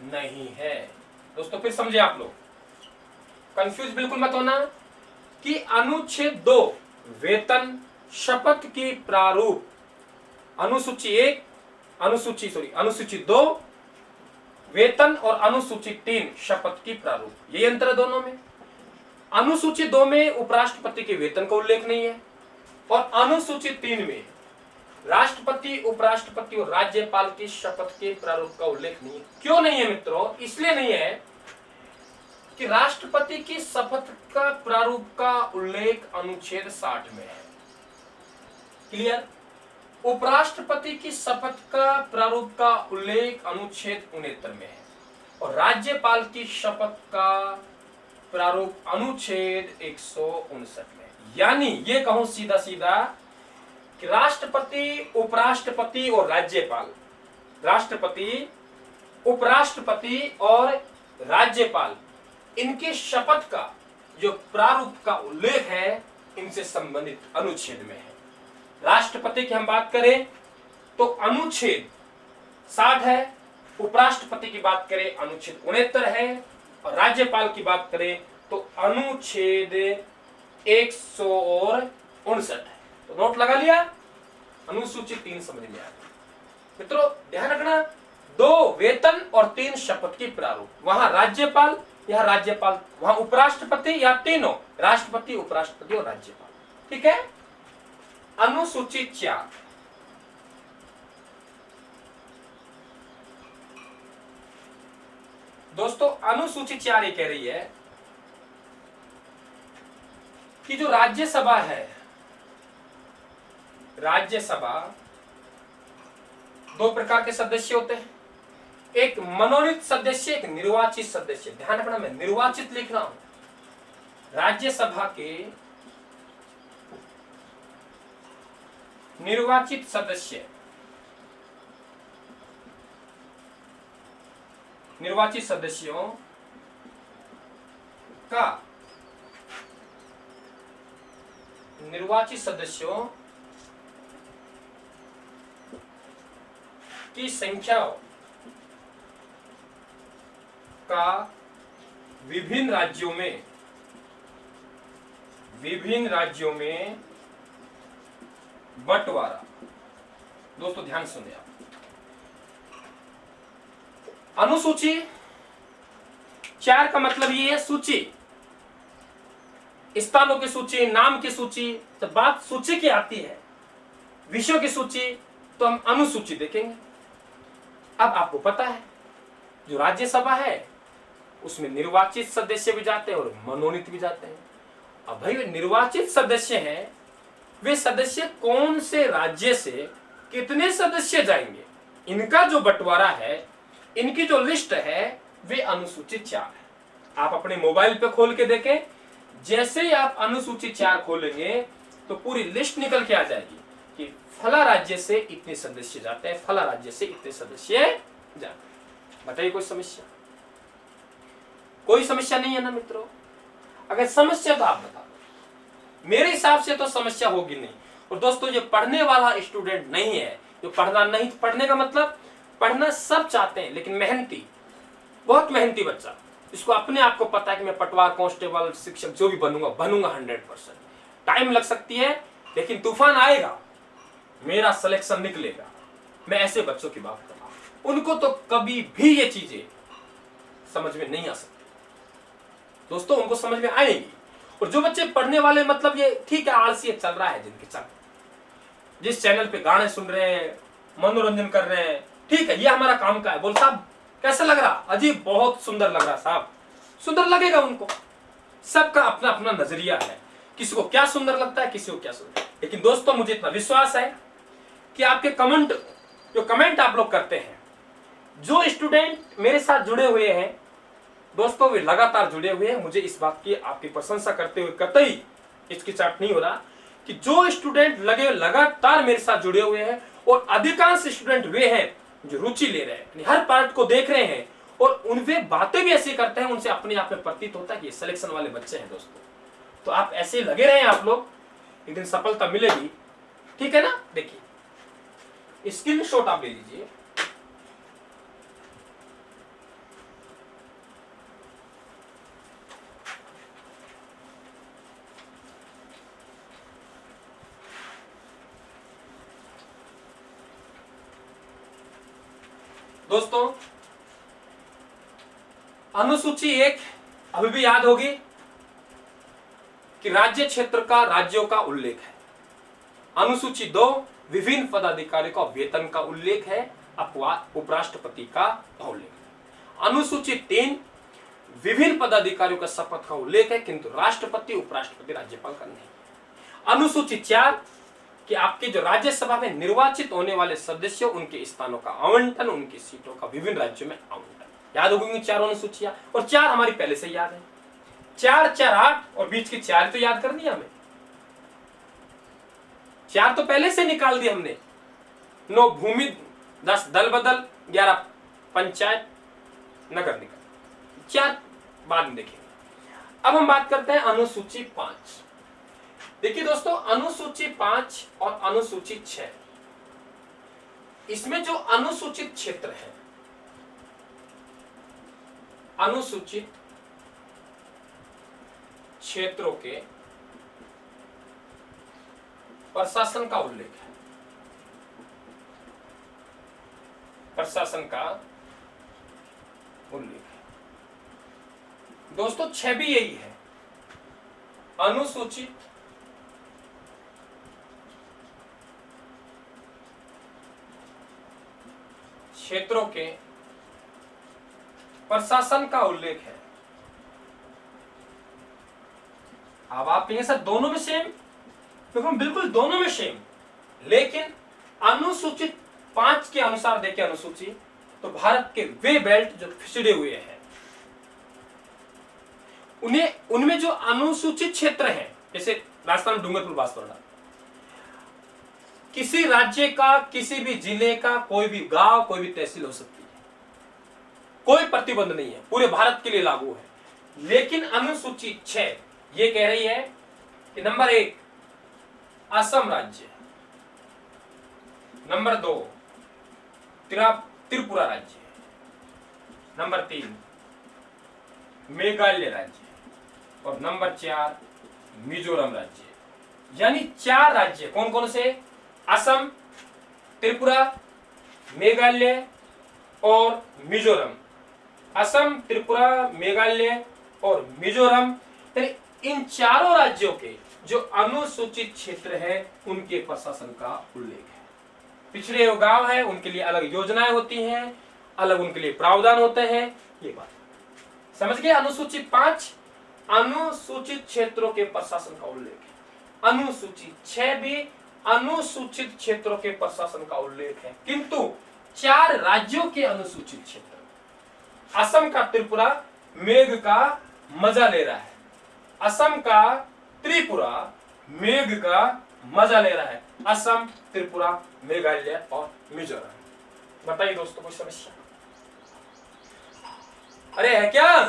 Speaker 1: नहीं है। दोस्तों फिर समझे आप लोग, कंफ्यूज बिल्कुल मत होना कि अनुच्छेद 2 वेतन शपथ की प्रारूप, अनुसूची 2 वेतन और अनुसूची 3 शपथ की प्रारूप, ये अंतर है दोनों में। अनुसूची 2 में उपराष्ट्रपति के वेतन का उल्लेख नहीं है और अनुसूची 3 में राष्ट्रपति, उपराष्ट्रपति और राज्यपाल की शपथ के प्रारूप का उल्लेख नहीं है। क्यों नहीं है मित्रों? इसलिए नहीं है कि राष्ट्रपति की शपथ का प्रारूप का उल्लेख अनुच्छेद 60 में है, क्लियर। उपराष्ट्रपति की शपथ का प्रारूप का उल्लेख अनुच्छेद 69 में है। और राज्यपाल की शपथ का प्रारूप अनुच्छेद 159 में। यानी ये कहूं सीधा सीधा कि राष्ट्रपति, उपराष्ट्रपति और राज्यपाल, राष्ट्रपति, उपराष्ट्रपति और राज्यपाल, इनके शपथ का जो प्रारूप का उल्लेख है इनसे संबंधित अनुच्छेद में है। राष्ट्रपति की हम बात करें तो अनुच्छेद 60 है, उपराष्ट्रपति की बात करें अनुच्छेद 69 है, और राज्यपाल की बात करें तो अनुच्छेद 159 है। तो नोट लगा लिया, अनुसूची 3 समझ में आ गई। मित्रों ध्यान रखना, 2 वेतन और 3 शपथ की प्रारूप, वहां राज्यपाल, यहां राज्यपाल, वहां उपराष्ट्रपति, या तीनों राष्ट्रपति, उपराष्ट्रपति और राज्यपाल। ठीक है। अनुसूची 4, दोस्तों अनुसूची 4 ये कह रही है कि जो राज्यसभा है, राज्यसभा 2 प्रकार के सदस्य होते हैं, एक मनोनीत सदस्य, एक निर्वाचित सदस्य। ध्यान रखना, मैं निर्वाचित लिख रहा हूं। राज्यसभा के निर्वाचित सदस्य, निर्वाचित सदस्यों का, निर्वाचित सदस्यों की संख्या का विभिन्न राज्यों में बंटवारा। दोस्तों ध्यान सुनिए आप, अनुसूची 4 का मतलब ये है सूची, स्थानों की सूची, नाम की सूची। जब बात सूची की आती है, विषयों की सूची, तो हम अनुसूची देखेंगे। अब आपको पता है जो राज्यसभा है उसमें निर्वाचित सदस्य भी जाते हैं और मनोनीत भी जाते हैं। अब भाई निर्वाचित सदस्य हैं, वे सदस्य कौन से राज्य से कितने सदस्य जाएंगे, इनका जो बंटवारा है, इनकी जो लिस्ट है, वे अनुसूची 4 है। आप अपने मोबाइल पे खोल के देखें, जैसे ही आप अनुसूची 4 खोलेंगे तो पूरी लिस्ट निकल के आ जाएगी कि फला राज्य से इतने सदस्य जाते हैं, फला राज्य से इतने सदस्य जाते हैं। बताइए कोई समस्या? कोई समस्या नहीं है ना मित्रों? अगर समस्या तो आप बता दो, मेरे हिसाब से तो समस्या होगी नहीं। और दोस्तों जो पढ़ने वाला स्टूडेंट नहीं है, जो पढ़ना नहीं, पढ़ने का मतलब पढ़ना सब चाहते हैं, लेकिन मेहनती, बहुत मेहनती बच्चा, इसको अपने आप को पता है कि मैं पटवार, कांस्टेबल, शिक्षक जो भी बनूंगा 100%। टाइम लग सकती है लेकिन तूफान आएगा, मेरा सिलेक्शन निकलेगा। मैं ऐसे बच्चों की बात कर रहा हूं, उनको तो कभी भी ये चीजें समझ में नहीं आ सकती। दोस्तों उनको समझ में आएगी। और जो बच्चे पढ़ने वाले, मतलब ये ठीक है, आलसी चल रहा है जिनके चल, जिस चैनल पे गाने सुन रहे हैं, मनोरंजन कर रहे हैं, ठीक है, ये हमारा काम का है। बोल साहब कैसा लग रहा? अजीब, बहुत सुंदर लग रहा साहब। सुंदर लगेगा उनको, सबका अपना अपना नजरिया है, किसी को क्या सुंदर लगता है, किसी को क्या सुंदर। लेकिन दोस्तों मुझे इतना विश्वास है कि आपके कमेंट, जो कमेंट आप लोग करते हैं, जो स्टूडेंट मेरे साथ जुड़े हुए हैं दोस्तों, वे लगातार जुड़े हुए हैं। मुझे इस बात की आपकी प्रशंसा करते हुए कतई हिचकिचाहट नहीं हो रहा कि जो स्टूडेंट लगातार मेरे साथ जुड़े हुए हैं, और अधिकांश स्टूडेंट वे हैं जो रुचि ले रहे हैं, हर पार्ट को देख रहे हैं, और उनसे बातें भी ऐसी करते हैं, उनसे अपने आप में प्रतीत होता है कि ये सिलेक्शन वाले बच्चे हैं। दोस्तों तो आप ऐसे लगे रहे, आप लोग, एक दिन सफलता मिलेगी। ठीक है ना? देखिए स्क्रीनशॉट आप ले लीजिए। दोस्तों अनुसूची 1 अभी भी याद होगी कि राज्य क्षेत्र का, राज्यों का उल्लेख है। अनुसूची 2 विभिन्न पदाधिकारियों का वेतन का उल्लेख है, अपवाद उपराष्ट्रपति का उल्लेख। अनुसूची 3 विभिन्न पदाधिकारियों का शपथ का उल्लेख है, किंतु राष्ट्रपति, उपराष्ट्रपति, राज्यपाल का नहीं। अनुसूची 4 कि आपके जो राज्यसभा में निर्वाचित होने वाले सदस्य, उनके स्थानों का आवंटन, उनकी सीटों का विभिन्न राज्यों में आवंटन। याद हो गई चारों अनुसूचियां, और 4 हमारी पहले से याद है। 4 4 8 और बीच की 4 तो याद करनी है हमें। 4 तो पहले से निकाल दिए हमने। 9 भूमि, 10 दल बदल, 11 पंचायत नगर निगम, 4 बाद में देखेंगे। अब हम बात करते हैं अनुसूची 5। देखिए दोस्तों, अनुसूची 5 और अनुसूची 6, इसमें जो अनुसूचित क्षेत्र है, अनुसूचित क्षेत्रों के प्रशासन का उल्लेख है। प्रशासन का उल्लेख है दोस्तों, 6 भी यही है। अनुसूचित क्षेत्रों के प्रशासन का उल्लेख है। अब आप कहेंगे सर दोनों में सेम, तो बिल्कुल दोनों में सेम, लेकिन अनुसूचित 5 के अनुसार देखें अनुसूची, तो भारत के वे बेल्ट जो पिछड़े हुए हैं, उनमें जो अनुसूचित क्षेत्र है, जैसे राजस्थान में डूंगरपुर बांसवाड़ा, किसी राज्य का, किसी भी जिले का कोई भी गांव, कोई भी तहसील हो सकती है, कोई प्रतिबंध नहीं है, पूरे भारत के लिए लागू है। लेकिन अनुसूची 6 ये कह रही है कि नंबर 1 असम राज्य, नंबर 2 त्रिपुरा राज्य, नंबर 3 मेघालय राज्य, और नंबर 4 मिजोरम राज्य। यानी 4 राज्य कौन कौन से? असम, त्रिपुरा, मेघालय और मिजोरम। असम, त्रिपुरा, मेघालय और मिजोरम, इन चारों राज्यों के जो अनुसूचित क्षेत्र है उनके प्रशासन का उल्लेख है। पिछड़े हुए गांव है, उनके लिए अलग योजनाएं होती हैं, अलग उनके लिए प्रावधान होते हैं। ये बात समझ गए? अनुसूचित 5 अनुसूचित क्षेत्रों के प्रशासन का उल्लेख है। अनुसूचित 6 भी अनुसूचित क्षेत्रों के प्रशासन का उल्लेख है, किंतु 4 राज्यों के अनुसूचित क्षेत्र, असम का त्रिपुरा मेघ का मजा ले रहा है, असम का त्रिपुरा मेघ का मजा ले रहा है, असम, त्रिपुरा, मेघालय और मिजोरम। बताइए दोस्तों कोई समस्या? अरे है क्या?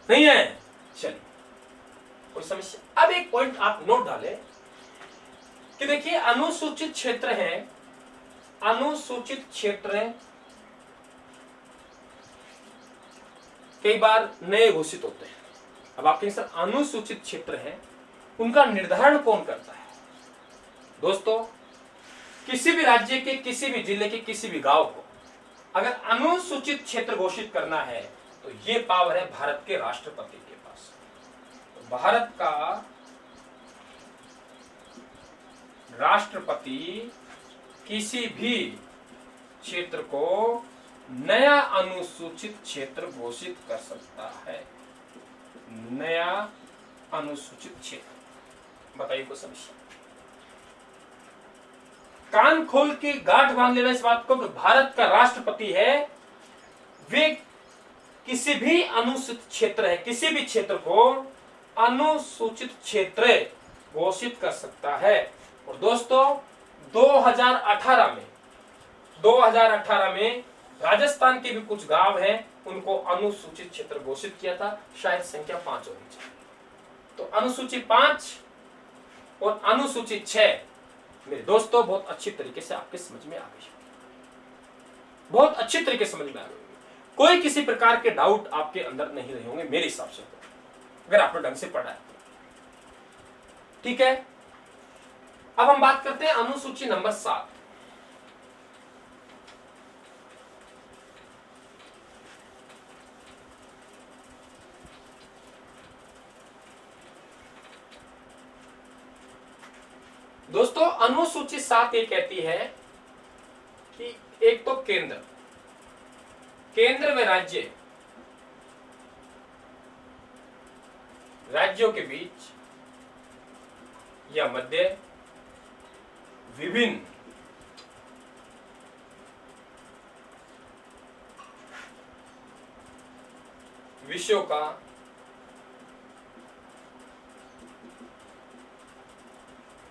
Speaker 1: नहीं है? चलिए कोई समस्या? अब एक पॉइंट आप नोट डालें कि देखिए अनुसूचित क्षेत्र है, अनुसूचित क्षेत्र कई बार नए घोषित होते हैं। अब आपके सर अनुसूचित क्षेत्र है, उनका निर्धारण कौन करता है? दोस्तों, किसी भी राज्य के, किसी भी जिले के, किसी भी गांव को अगर अनुसूचित क्षेत्र घोषित करना है तो ये पावर है भारत के राष्ट्रपति के पास। तो भारत का राष्ट्रपति किसी भी क्षेत्र को नया अनुसूचित क्षेत्र घोषित कर सकता है। नया अनुसूचित क्षेत्र, बताइए को समस्या? कान खोल के गांठ बांध लेना इस बात को, भारत का राष्ट्रपति है, वे किसी भी अनुसूचित क्षेत्र है, किसी भी क्षेत्र को अनुसूचित क्षेत्र घोषित कर सकता है। और दोस्तों 2018 में राजस्थान के भी कुछ गांव हैं, उनको अनुसूचित क्षेत्र घोषित किया था, शायद संख्या 5 होनी चाहिए। तो अनुसूची 5 और अनुसूची 6 मेरे दोस्तों बहुत अच्छी तरीके से आपके समझ में आ गई, बहुत अच्छी तरीके से समझ में आ गई। कोई किसी प्रकार के डाउट आपके अंदर नहीं रहे होंगे मेरे हिसाब से, अगर आपने ढंग से पढ़ा है। ठीक है, अब हम बात करते हैं अनुसूची नंबर 7। दोस्तों अनुसूची 7 ये कहती है कि एक तो केंद्र में राज्यों के बीच या मध्य विभिन्न विषयों का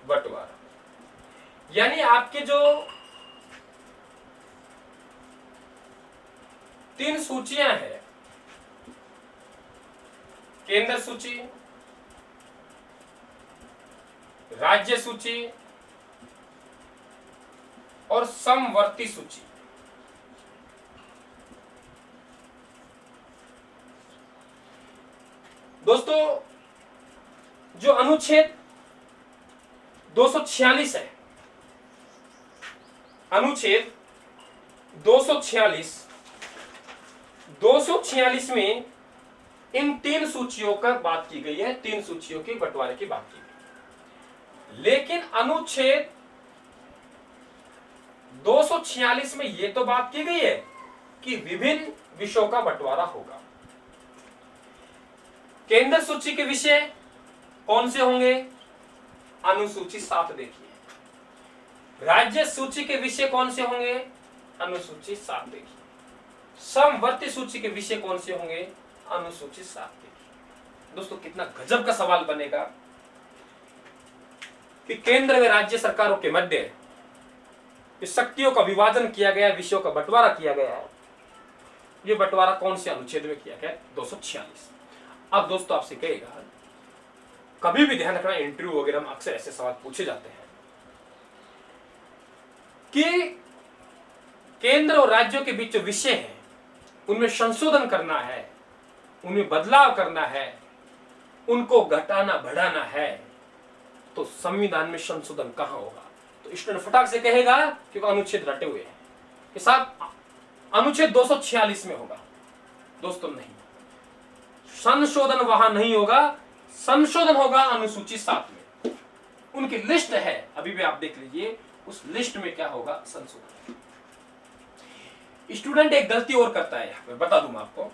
Speaker 1: बंटवारा, यानी आपके जो 3 सूचियां हैं, केंद्र सूची, राज्य सूची और समवर्ती सूची, दोस्तों जो अनुच्छेद 246 है, अनुच्छेद 246 में इन 3 सूचियों का बात की गई है, 3 सूचियों के बंटवारे की बात की गई, लेकिन अनुच्छेद 246 में यह तो बात की गई है कि विभिन्न विषयों का बंटवारा होगा। केंद्र सूची के विषय कौन से होंगे? अनुसूची 7 देखिए। राज्य सूची के विषय कौन से होंगे? अनुसूची 7 देखिए। समवर्ती सूची के विषय कौन से होंगे? अनुसूची 7 देखिए। दोस्तों कितना गजब का सवाल बनेगा कि केंद्र व राज्य सरकारों के मध्य इस शक्तियों का विभाजन किया गया, विषयों का बंटवारा किया गया है। यह बंटवारा कौन से अनुच्छेद में किया गया? 246। अब दोस्तों आपसे कहेगा, कभी भी ध्यान रखना, इंटरव्यू वगैरह में अक्सर ऐसे सवाल पूछे जाते हैं कि केंद्र और राज्यों के बीच जो विषय है उनमें संशोधन करना है, उनमें बदलाव करना है, उनको घटाना बढ़ाना है, तो संविधान में संशोधन कहां होगा? तो स्टूडेंट फटाक से कहेगा कि वो अनुच्छेद रटे हुए हैं कि साहब अनुच्छेद 246 में होगा। दोस्तों नहीं, संशोधन वहां नहीं होगा, संशोधन होगा अनुसूची 7 में। उनकी लिस्ट है, अभी भी आप देख लीजिए उस लिस्ट में क्या होगा, संशोधन। स्टूडेंट एक गलती और करता है, मैं बता दूं आपको।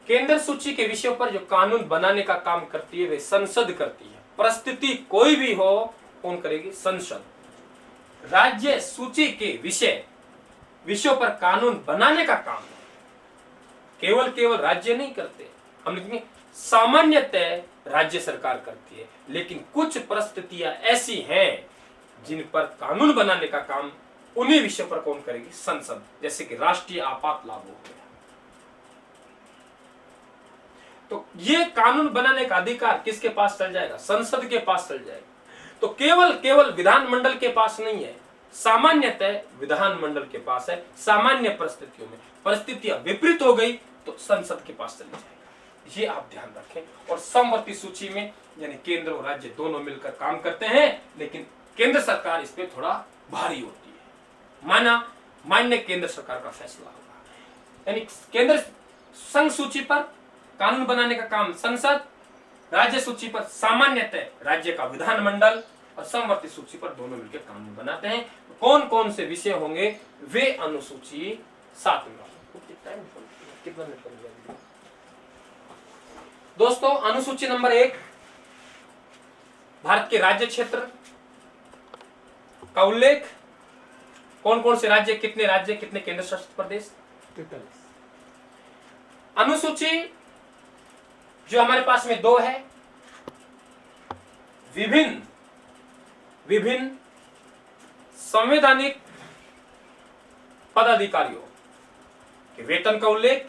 Speaker 1: केंद्र सूची के विषयों पर जो कानून बनाने का काम करती है वे संसद करती है। परिस्थिति कोई भी हो, कौन करेगी? संसद। राज्य सूची के विषयों पर कानून बनाने का काम केवल राज्य नहीं करते, हम लिखेंगे सामान्यतः राज्य सरकार करती है, लेकिन कुछ परिस्थितियां ऐसी हैं जिन पर कानून बनाने का काम उन्हीं विषयों पर कौन करेगी? संसद। जैसे कि राष्ट्रीय आपात लागू हो गया, तो ये कानून बनाने का अधिकार किसके पास चल जाएगा? संसद के पास चल जाएगा। तो केवल विधानमंडल के पास नहीं है, सामान्यतः विधानमंडल के पास है। सामान्य परिस्थितियों में परिस्थितियां विपरीत हो गई तो संसद के पास चली जाएगी, ये आप ध्यान रखें। और समवर्ती सूची में यानी केंद्र और राज्य दोनों मिलकर काम करते हैं, लेकिन केंद्र सरकार इस पे थोड़ा भारी होती है। मान्य केंद्र सरकार का फैसला होगा। यानी केंद्र संघ सूची पर कानून बनाने का काम संसद, राज्य सूची पर सामान्यतः राज्य का विधानमंडल, और समवर्ती सूची पर दोनों मिलकर कानून बनाते हैं। कौन कौन से विषय होंगे वे अनुसूची 7 में। कितना मिनट कर लिया दोस्तों? अनुसूची नंबर 1 भारत के राज्य क्षेत्र का उल्लेख, कौन कौन से राज्य, कितने राज्य, कितने केंद्र शासित प्रदेश। अनुसूची जो हमारे पास में 2 है, विभिन्न संवैधानिक पदाधिकारियों के वेतन का उल्लेख,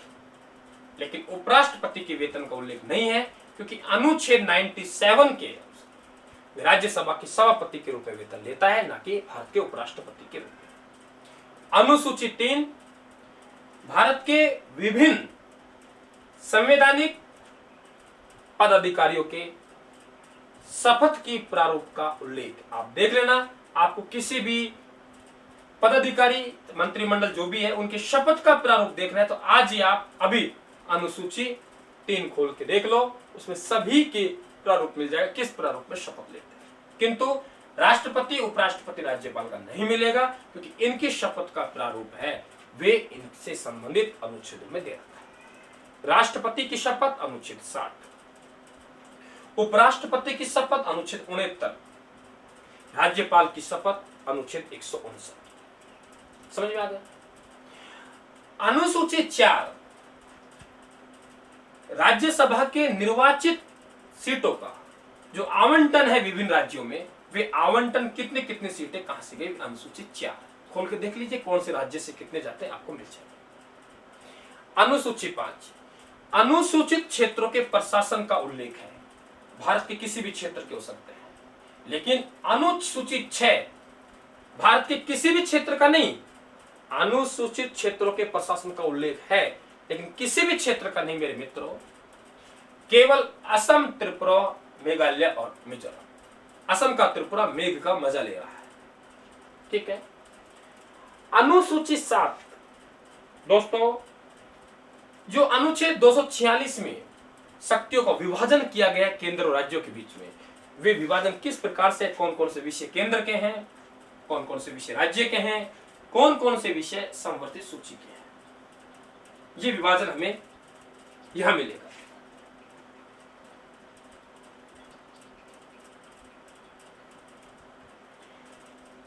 Speaker 1: लेकिन उपराष्ट्रपति के वेतन का उल्लेख नहीं है, क्योंकि अनुच्छेद 97 के राज्यसभा के सभापति के रूप में वेतन लेता है, ना कि भारत के उपराष्ट्रपति के रूप में। अनुसूची 3 भारत के विभिन्न संवैधानिक पदाधिकारियों के शपथ की प्रारूप का उल्लेख। आप देख लेना, आपको किसी भी पदाधिकारी, मंत्रिमंडल जो भी है, उनकी शपथ का प्रारूप देखना है तो आज ही आप अभी अनुसूची 3 खोल के देख लो, उसमें सभी के प्रारूप मिल जाएगा, किस प्रारूप में शपथ लेते हैं। किंतु राष्ट्रपति, उपराष्ट्रपति, राज्यपाल का नहीं मिलेगा, क्योंकि इनकी शपथ का प्रारूप है वे इनसे संबंधित अनुच्छेदों में दे रखा है। राष्ट्रपति की शपथ अनुच्छेद 60, उपराष्ट्रपति की शपथ अनुच्छेद 69, राज्यपाल की शपथ अनुच्छेद 159। समझ में आ गया? अनुसूची 4 राज्यसभा के निर्वाचित सीटों का जो आवंटन है विभिन्न राज्यों में, वे आवंटन कितने कितने सीटें कहां से गई, अनुसूचित 4। खोल के देख लीजिए कौन से राज्य से कितने जाते हैं, आपको मिल जाएगा। अनुसूची 5, अनुसूचित क्षेत्रों के प्रशासन का उल्लेख है। भारत के किसी भी क्षेत्र के हो सकते हैं, लेकिन अनुसूचित 6 भारत के किसी भी क्षेत्र का नहीं, अनुसूचित क्षेत्रों के प्रशासन का उल्लेख है, लेकिन किसी भी क्षेत्र का नहीं मेरे मित्रों, केवल असम, त्रिपुरा, मेघालय और मिजोरम। असम का त्रिपुरा मेघ का मजा ले रहा है, ठीक है। अनुसूची 7 दोस्तों, जो अनुच्छेद 246 में शक्तियों का विभाजन किया गया केंद्र और राज्यों के बीच में, वे विभाजन किस प्रकार से, कौन कौन से विषय केंद्र के हैं, कौन कौन से विषय राज्य के हैं, कौन कौन से विषय समवर्ती सूची के हैं, ये विभाजन हमें यहां मिलेगा।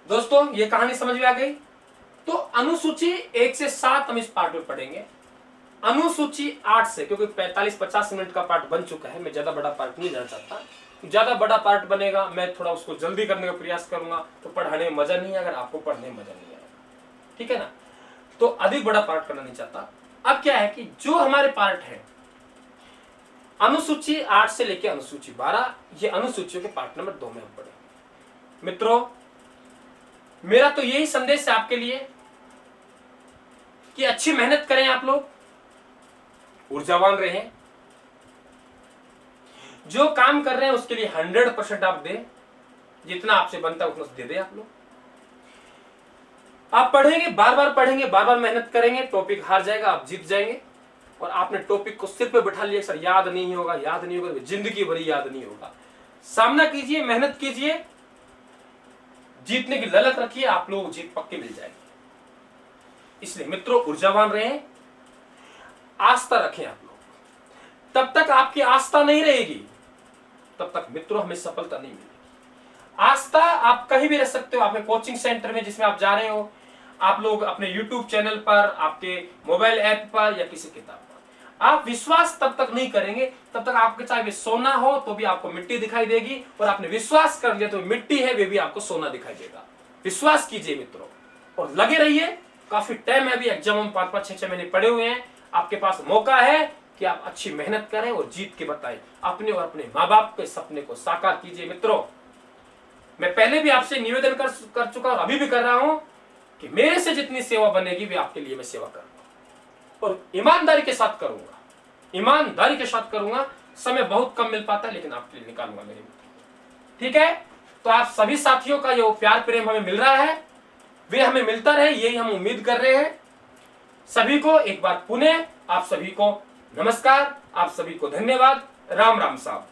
Speaker 1: दोस्तों ये कहानी समझ में आ गई। तो अनुसूची 1 से 7 हम इस पार्ट में पढ़ेंगे। अनुसूची 8 से, क्योंकि 45-50 मिनट का पार्ट बन चुका है, मैं ज्यादा बड़ा पार्ट नहीं जाना चाहता। ज्यादा बड़ा पार्ट बनेगा, मैं थोड़ा उसको जल्दी करने का प्रयास करूंगा, तो पढ़ाने में मजा नहीं आएगा, अगर आपको पढ़ने में मजा नहीं आएगा, ठीक है ना। तो अधिक बड़ा पार्ट करना नहीं चाहता। अब क्या है कि जो हमारे पार्ट है अनुसूची 8 से लेकर अनुसूची 12, ये अनुसूचियों के पार्ट नंबर 2 में हम पढ़ेंगे। मित्रों मेरा तो यही संदेश है आपके लिए कि अच्छी मेहनत करें, आप लोग ऊर्जावान रहें, जो काम कर रहे हैं उसके लिए 100% आप दें, जितना आपसे बनता है उतना दे दें आप लोग। आप पढ़ेंगे, बार बार पढ़ेंगे, बार बार मेहनत करेंगे, टॉपिक हार जाएगा, आप जीत जाएंगे। और आपने टॉपिक को सिर पे बिठा लिया, सर याद नहीं होगा, याद नहीं होगा, जिंदगी भरी याद नहीं होगा। सामना कीजिए, मेहनत कीजिए, जीतने की ललक रखिए, आप लोग जीत पक्की मिल जाएगी। इसलिए मित्रों ऊर्जावान रहें, आस्था रखें आप लोग। तब तक आपकी आस्था नहीं रहेगी, तब तक मित्रों हमें सफलता नहीं मिलेगी। आस्था आप कहीं भी रह सकते हो, अपने कोचिंग सेंटर में जिसमें आप जा रहे हो, आप लोग अपने YouTube चैनल पर, आपके मोबाइल ऐप पर, या किसी किताब पर। आप विश्वास तब तक नहीं करेंगे तब तक आपके चाहे सोना हो तो भी आपको मिट्टी दिखाई देगी, और आपने विश्वास कर लिया तो मिट्टी है वे भी आपको सोना दिखाई देगा। विश्वास कीजिए मित्रों और लगे रहिए। काफी टाइम है, अभी एग्जाम में 5-5, 6-6 महीने पड़े हुए हैं। आपके पास मौका है कि आप अच्छी मेहनत करें और जीत के बताएं, अपने और अपने माँ बाप के सपने को साकार कीजिए। मित्रों मैं पहले भी आपसे निवेदन कर चुका और अभी भी कर रहा हूं कि मेरे से जितनी सेवा बनेगी वे आपके लिए मैं सेवा करूंगा, और ईमानदारी के साथ करूंगा, ईमानदारी के साथ करूंगा। समय बहुत कम मिल पाता है, लेकिन आपके लिए निकालूंगा मेरे मित्र, ठीक है। तो आप सभी साथियों का जो प्यार प्रेम हमें मिल रहा है वे हमें मिलता रहे, यही हम उम्मीद कर रहे हैं। सभी को एक बार पुनः आप सभी को नमस्कार, आप सभी को धन्यवाद। राम राम साहब।